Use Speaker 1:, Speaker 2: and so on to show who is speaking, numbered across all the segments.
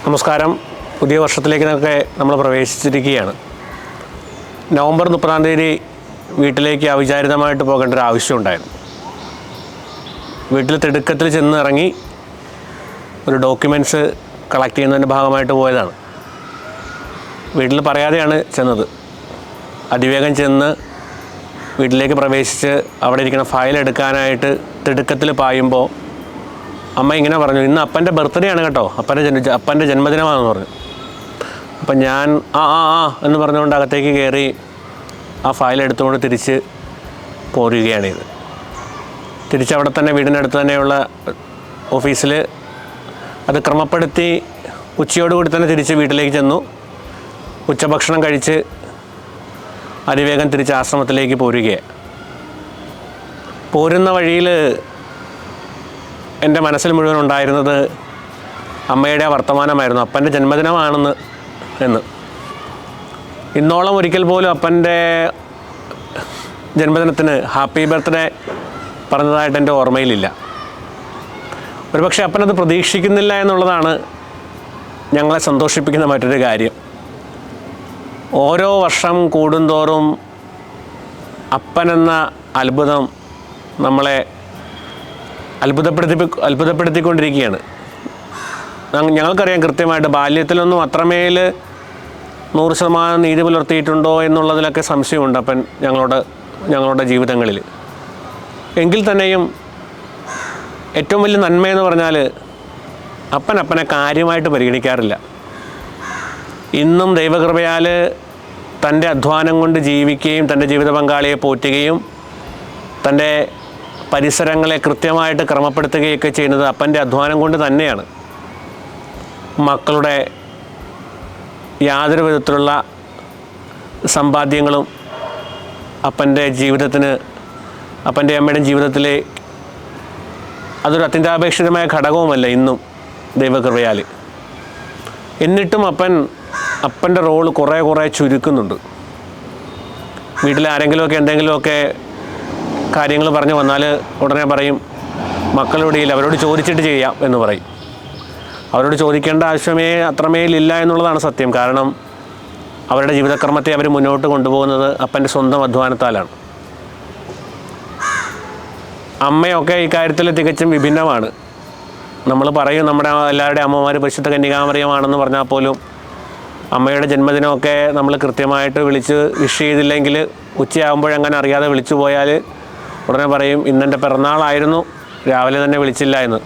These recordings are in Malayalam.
Speaker 1: നമസ്കാരം. പുതിയ വർഷത്തിലേക്കൊക്കെ നമ്മൾ പ്രവേശിച്ചിരിക്കുകയാണ്. നവംബർ 30-ാം തീയതി വീട്ടിലേക്ക് അവിചാരിതമായിട്ട് പോകേണ്ട ഒരു ആവശ്യമുണ്ടായിരുന്നു. വീട്ടിൽ തിടുക്കത്തിൽ ചെന്ന് ഇറങ്ങി ഒരു ഡോക്യുമെൻറ്റ്സ് കളക്ട് ചെയ്യുന്നതിൻ്റെ ഭാഗമായിട്ട് പോയതാണ്. വീട്ടിൽ പറയാതെയാണ് ചെന്നത്. അതിവേഗം ചെന്ന് വീട്ടിലേക്ക് പ്രവേശിച്ച് അവിടെ ഇരിക്കുന്ന ഫയൽ എടുക്കാനായിട്ട് തിടുക്കത്തിൽ പായുമ്പോൾ അമ്മ ഇങ്ങനെ പറഞ്ഞു, ഇന്ന് അപ്പൻ്റെ ബർത്ത്ഡേ ആണ് കേട്ടോ, അപ്പൻ്റെ ജന്മദിനമാണെന്ന് പറഞ്ഞു. അപ്പം ഞാൻ എന്ന് പറഞ്ഞുകൊണ്ട് അകത്തേക്ക് കയറി ആ ഫയൽ എടുത്തുകൊണ്ട് തിരിച്ച് പോരുകയാണ് ഇത്. തിരിച്ചവിടെ തന്നെ വീടിനടുത്ത് തന്നെയുള്ള ഓഫീസിൽ അത് ക്രമപ്പെടുത്തി ഉച്ചയോടുകൂടി തന്നെ തിരിച്ച് വീട്ടിലേക്ക് ചെന്നു. ഉച്ചഭക്ഷണം കഴിച്ച് അതിവേഗം തിരിച്ച് ആശ്രമത്തിലേക്ക് പോരുകയാണ്. പോരുന്ന വഴിയിൽ എൻ്റെ മനസ്സിൽ മുഴുവൻ ഉണ്ടായിരുന്നത് അമ്മയുടെ വർത്തമാനമായിരുന്നു, അപ്പൻ്റെ ജന്മദിനമാണെന്ന് എന്ന്. ഇന്നോളം ഒരിക്കൽ പോലും അപ്പൻ്റെ ജന്മദിനത്തിന് ഹാപ്പി ബർത്ത്ഡേ പറഞ്ഞതായിട്ട് എൻ്റെ ഓർമ്മയിലില്ല. ഒരുപക്ഷെ അപ്പനത് പ്രതീക്ഷിക്കുന്നില്ല എന്നുള്ളതാണ് ഞങ്ങളെ സന്തോഷിപ്പിക്കുന്ന മറ്റൊരു കാര്യം. ഓരോ വർഷം കൂടുന്തോറും അപ്പനെന്ന അത്ഭുതം നമ്മളെ അത്ഭുതപ്പെടുത്തിക്കൊണ്ടിരിക്കുകയാണ്. ഞങ്ങൾക്കറിയാം കൃത്യമായിട്ട് ബാല്യത്തിലൊന്നും അത്രമേൽ 100% നീതി പുലർത്തിയിട്ടുണ്ടോ എന്നുള്ളതിലൊക്കെ സംശയമുണ്ട് അപ്പൻ ഞങ്ങളുടെ ജീവിതങ്ങളിൽ. എങ്കിൽ തന്നെയും ഏറ്റവും വലിയ നന്മയെന്ന് പറഞ്ഞാൽ അപ്പനെ കാര്യമായിട്ട് പരിഗണിക്കാറില്ല. ഇന്നും ദൈവകൃപയാൽ തൻ്റെ അധ്വാനം കൊണ്ട് ജീവിക്കുകയും തൻ്റെ ജീവിത പങ്കാളിയെ പോറ്റുകയും തൻ്റെ പരിസരങ്ങളെ കൃത്യമായിട്ട് ക്രമപ്പെടുത്തുകയൊക്കെ ചെയ്യുന്നത് അപ്പൻ്റെ അധ്വാനം കൊണ്ട് തന്നെയാണ്. മക്കളുടെ യാതൊരു വിധത്തിലുള്ള സമ്പാദ്യങ്ങളും അപ്പൻ്റെ ജീവിതത്തിന്, അപ്പൻ്റെ അമ്മയുടെയും ജീവിതത്തിലെ അതൊരു അത്യന്താപേക്ഷിതമായ ഘടകവുമല്ല ഇന്നും ദൈവകൃപയാൽ. എന്നിട്ടും അപ്പൻ്റെ റോള് കുറേ ചുരുക്കുന്നുണ്ട്. വീട്ടിൽ ആരെങ്കിലുമൊക്കെ എന്തെങ്കിലുമൊക്കെ കാര്യങ്ങൾ പറഞ്ഞു വന്നാൽ ഉടനെ പറയും മക്കളിവിടെയില്ല, അവരോട് ചോദിച്ചിട്ട് ചെയ്യാം എന്ന് പറയും. അവരോട് ചോദിക്കേണ്ട ആവശ്യമേ അത്രമേലില്ല എന്നുള്ളതാണ് സത്യം. കാരണം അവരുടെ ജീവിതക്രമത്തെ അവർ മുന്നോട്ട് കൊണ്ടുപോകുന്നത് അപ്പൻ്റെ സ്വന്തം അധ്വാനത്താലാണ്. അമ്മയൊക്കെ ഇക്കാര്യത്തിൽ തികച്ചും വിഭിന്നമാണ്. നമ്മൾ പറയും നമ്മുടെ എല്ലാവരുടെയും അമ്മമാർ പരിശുദ്ധ കന്യകാമറിയമാണെന്ന് പറഞ്ഞാൽ പോലും അമ്മയുടെ ജന്മദിനമൊക്കെ നമ്മൾ കൃത്യമായിട്ട് വിളിച്ച് വിഷ് ചെയ്തില്ലെങ്കിൽ ഉച്ചയാകുമ്പോഴങ്ങനെ അറിയാതെ വിളിച്ചു പോയാൽ ഉടനെ പറയും ഇന്നെൻ്റെ പിറന്നാളായിരുന്നു, രാവിലെ തന്നെ വിളിച്ചില്ല എന്ന്.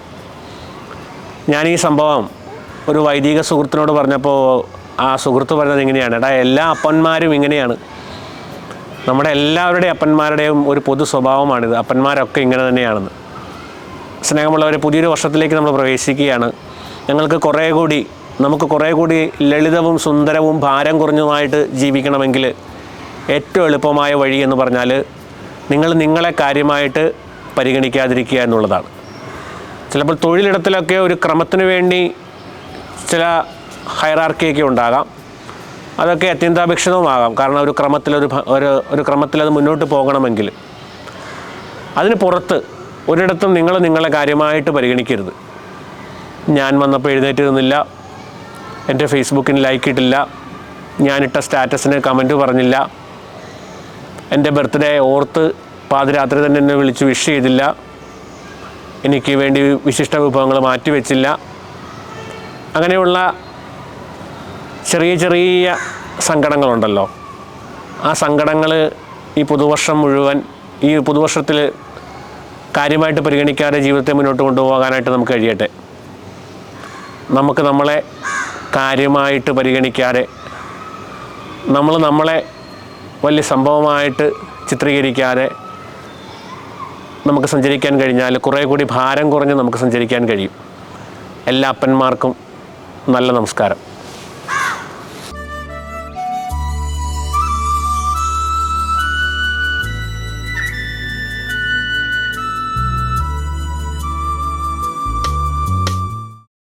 Speaker 1: ഞാൻ ഈ സംഭവം ഒരു വൈദിക സുഹൃത്തിനോട് പറഞ്ഞപ്പോൾ ആ സുഹൃത്ത് പറഞ്ഞത് ഇങ്ങനെയാണ്, എടാ എല്ലാ അപ്പന്മാരും ഇങ്ങനെയാണ്, നമ്മുടെ എല്ലാവരുടെയും അപ്പന്മാരുടെയും ഒരു പൊതു സ്വഭാവമാണിത്, അപ്പന്മാരൊക്കെ ഇങ്ങനെ തന്നെയാണെന്ന്. സ്നേഹമുള്ളവരെ, പുതിയൊരു വർഷത്തിലേക്ക് നമ്മൾ പ്രവേശിക്കുകയാണ്. നമുക്ക് കുറേ കൂടി ലളിതവും സുന്ദരവും ഭാരം കുറഞ്ഞതുമായിട്ട് ജീവിക്കണമെങ്കിൽ ഏറ്റവും എളുപ്പമായ വഴി എന്ന് പറഞ്ഞാൽ നിങ്ങളെ കാര്യമായിട്ട് പരിഗണിക്കാതിരിക്കുക എന്നുള്ളതാണ്. ചിലപ്പോൾ തൊഴിലിടത്തിലൊക്കെ ഒരു ക്രമത്തിന് വേണ്ടി ചില ഹൈറാർക്കിയൊക്കെ ഉണ്ടാകാം. അതൊക്കെ അത്യന്താപേക്ഷിതവുമാകാം. കാരണം ഒരു ക്രമത്തിൽ അത് മുന്നോട്ട് പോകണമെങ്കിൽ അതിന് പുറത്ത് ഒരിടത്തും നിങ്ങളെ കാര്യമായിട്ട് പരിഗണിക്കരുത്. ഞാൻ വന്നപ്പോൾ എഴുന്നേറ്റ് നിന്നില്ല, എൻ്റെ ഫേസ്ബുക്കിന് ലൈക്ക് ഇട്ടില്ല, ഞാനിട്ട സ്റ്റാറ്റസിന് കമൻറ്റ് പറഞ്ഞില്ല, എൻ്റെ ബർത്ത്ഡേ ഓർത്ത് പാതിരാത്രി തന്നെ എന്നെ വിളിച്ച് വിഷ് ചെയ്തില്ല, എനിക്ക് വേണ്ടി വിശിഷ്ട വിഭവങ്ങൾ മാറ്റിവെച്ചില്ല. അങ്ങനെയുള്ള ചെറിയ സങ്കടങ്ങളുണ്ടല്ലോ. ആ സങ്കടങ്ങൾ ഈ പുതുവർഷത്തിൽ കാര്യമായിട്ട് പരിഗണിക്കാതെ ജീവിതത്തെ മുന്നോട്ട് കൊണ്ടുപോകാനായിട്ട് നമുക്ക് കഴിയട്ടെ. നമുക്ക് നമ്മളെ കാര്യമായിട്ട് പരിഗണിക്കാതെ നമ്മളെ വലിയ സംഭവമായിട്ട് ചിത്രീകരിക്കാതെ നമുക്ക് സഞ്ചരിക്കാൻ കഴിഞ്ഞാൽ കുറേ കൂടി ഭാരം കുറഞ്ഞ് നമുക്ക് സഞ്ചരിക്കാൻ കഴിയും. എല്ലാ അപ്പന്മാർക്കും നല്ല നമസ്കാരം.